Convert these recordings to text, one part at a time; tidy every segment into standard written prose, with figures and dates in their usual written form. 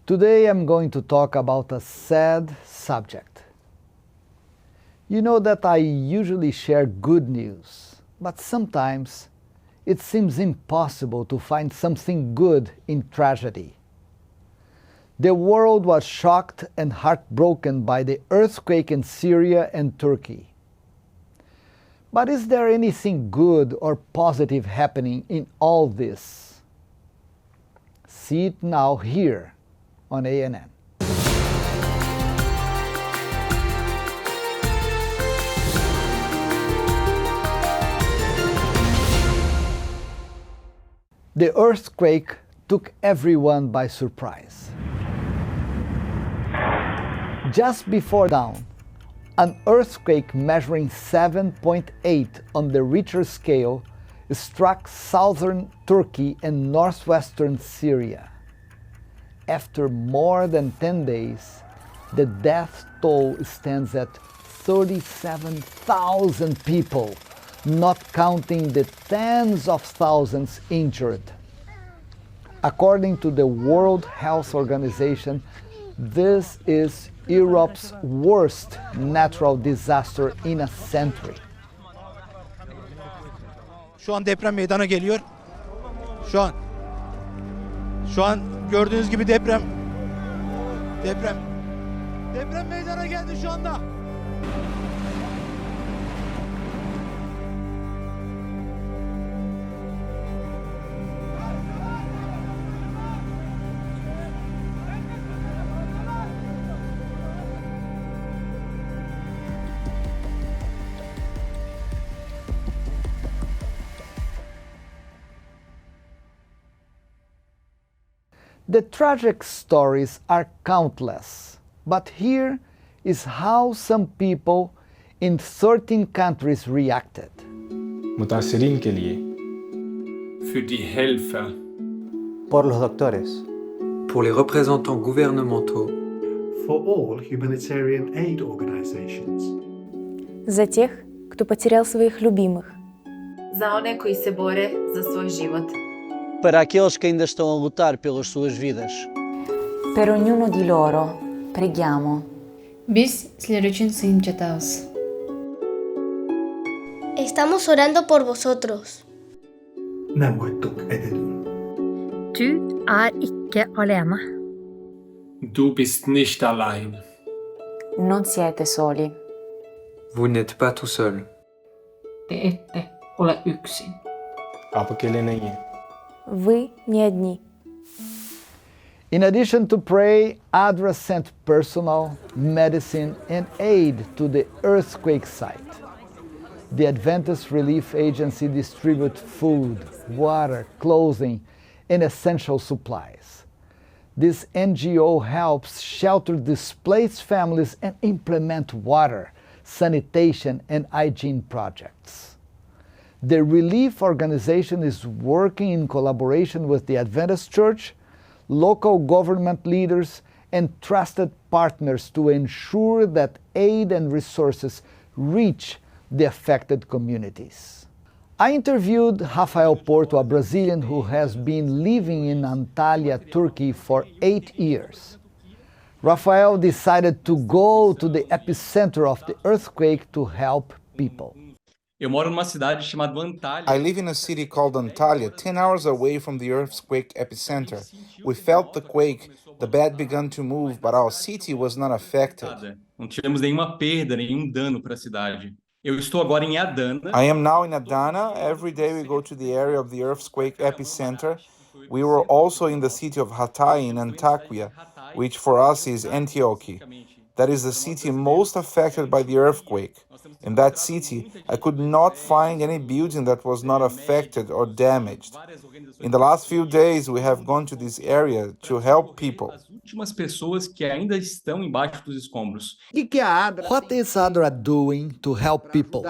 Today I'm going to talk about a sad subject. You know that I usually share good news, but sometimes it seems impossible to find something good in tragedy. The world was shocked and heartbroken by the earthquake in Syria and Turkey. But is there anything good or positive happening in all this? See it now here on ANN. The earthquake took everyone by surprise. Just before dawn, an earthquake measuring 7.8 on the Richter scale struck southern Turkey and northwestern Syria. After more than 10 days, the death toll stands at 37,000 people, not counting the tens of thousands injured. According to the World Health Organization, this is Europe's worst natural disaster in a century. Şu an deprem meydana geliyor. Şu an gördüğünüz gibi deprem meydana geldi şu anda. The tragic stories are countless, but here is how some people in 13 countries reacted. मुतासिरीन के लिए, für die Helfer, por los doctores, pour les représentants gouvernementaux, for all humanitarian aid organizations, за тех, кто потерял своих любимых, za one koji se bore za svoj život, para aqueles que ainda estão a lutar pelas suas vidas. Per ognuno di loro preghiamo. Biz sizler için sığınacağız. Estamos orando por vosotros. Nem hagytok egyedül. Du ikke alene. Du bist nicht allein. Non siete soli. Vous n'êtes pas tout seul. Te ette ole yksin. आप अकेले नहीं हैं. Вы не одни. In addition to pray, ADRA sent personnel, medicine, and aid to the earthquake site. The Adventist Relief Agency distributes food, water, clothing, and essential supplies. This NGO helps shelter displaced families and implement water, sanitation, and hygiene projects. The relief organization is working in collaboration with the Adventist Church, local government leaders, and trusted partners to ensure that aid and resources reach the affected communities. I interviewed Rafael Porto, a Brazilian who has been living in Antalya, Turkey for 8 years. Rafael decided to go to the epicenter of the earthquake to help people. Eu moro numa cidade chamada Antalya. I live in a city called Antalya, 10 hours away from the earthquake epicenter. We felt the quake, the bed began to move, but our city was not affected. Não tivemos nenhuma perda, nenhum dano para a cidade. Eu estou agora em Adana. I am now in Adana. Every day we go to the area of the earthquake epicenter. We were also in the city of Hatay in Antakya, which for us is Antioch. That is the city most affected by the earthquake. In that city, I could not find any building that was not affected or damaged. In the last few days, we have gone to this area to help people. As últimas pessoas que ainda estão embaixo dos escombros. What is ADRA doing to help people?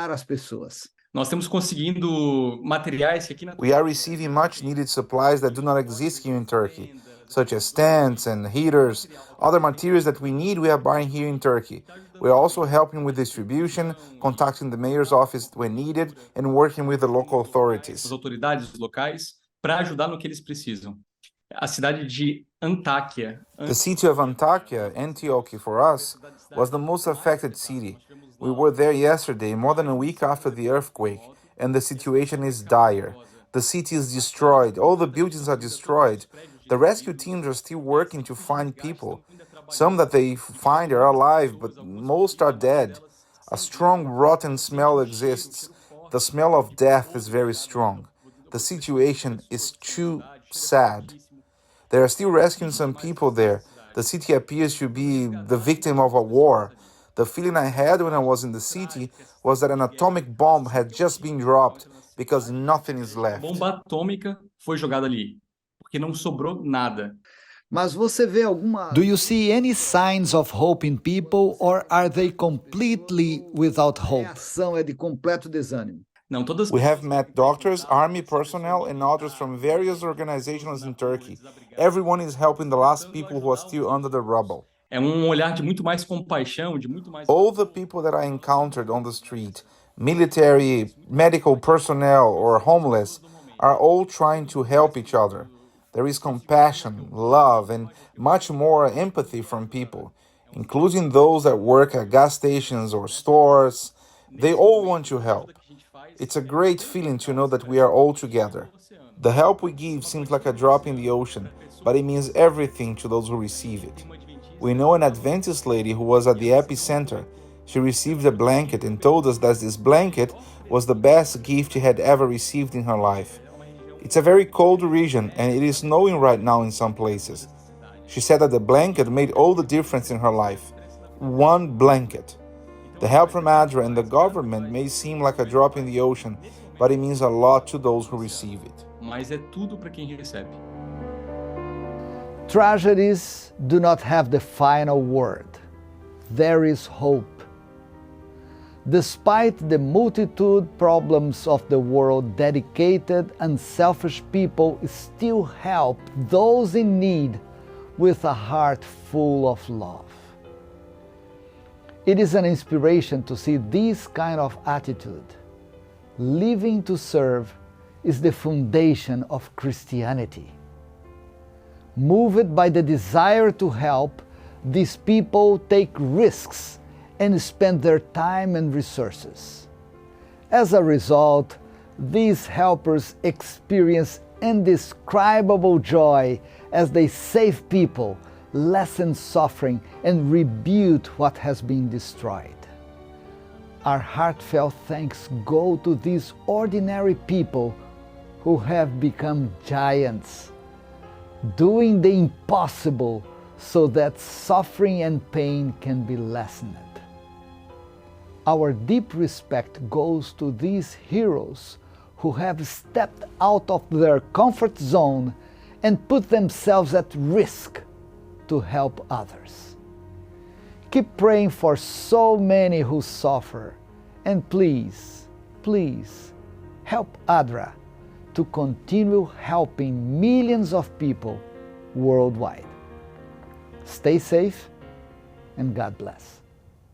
Nós estamos conseguindo materiais que aqui na We are receiving much needed supplies that do not exist here in Turkey, such as tents and heaters. Other materials that we need, we are buying here in Turkey. We are also helping with distribution, contacting the mayor's office when needed, and working with the local authorities. As autoridades locais para ajudar no que eles precisam. A cidade de Antáquia. The city of Antakya, Antioch for us, was the most affected city. We were there yesterday, more than a week after the earthquake, and the situation is dire. The city is destroyed. All the buildings are destroyed. The rescue teams are still working to find people. Some that they find are alive, but most are dead. A strong, rotten smell exists. The smell of death is very strong. The situation is too sad. They are still rescuing some people there. The city appears to be the victim of a war. The feeling I had when I was in the city was that an atomic bomb had just been dropped because nothing is left. Bomba atômica foi jogada ali, porque não sobrou nada. Mas você vê Do you see any signs of hope in people, or are they completely without hope? A reação é de completo desânimo. Não, todas... We have met doctors, army personnel, and others from various organizations in Turkey. Everyone is helping the last people who are still under the rubble. É olhar de muito mais compaixão, de muito mais... All the people that I encountered on the street, military, medical personnel, or homeless, are all trying to help each other. There is compassion, love, and much more empathy from people, including those that work at gas stations or stores. They all want to help. It's a great feeling to know that we are all together. The help we give seems like a drop in the ocean, but it means everything to those who receive it. We know an Adventist lady who was at the epicenter. She received a blanket and told us that this blanket was the best gift she had ever received in her life. It's a very cold region and it is snowing right now in some places. She said that the blanket made all the difference in her life. One blanket. The help from ADRA and the government may seem like a drop in the ocean, but it means a lot to those who receive it. Mas é tudo para quem recebe. Tragedies do not have the final word. There is hope. Despite the multitude problems of the world, dedicated, unselfish people still help those in need with a heart full of love. It is an inspiration to see this kind of attitude. Living to serve is the foundation of Christianity. Moved by the desire to help, these people take risks and spend their time and resources. As a result, these helpers experience indescribable joy as they save people, lessen suffering, and rebuild what has been destroyed. Our heartfelt thanks go to these ordinary people who have become giants, doing the impossible so that suffering and pain can be lessened. Our deep respect goes to these heroes who have stepped out of their comfort zone and put themselves at risk to help others. Keep praying for so many who suffer, and please, please help ADRA to continue helping millions of people worldwide. Stay safe and God bless.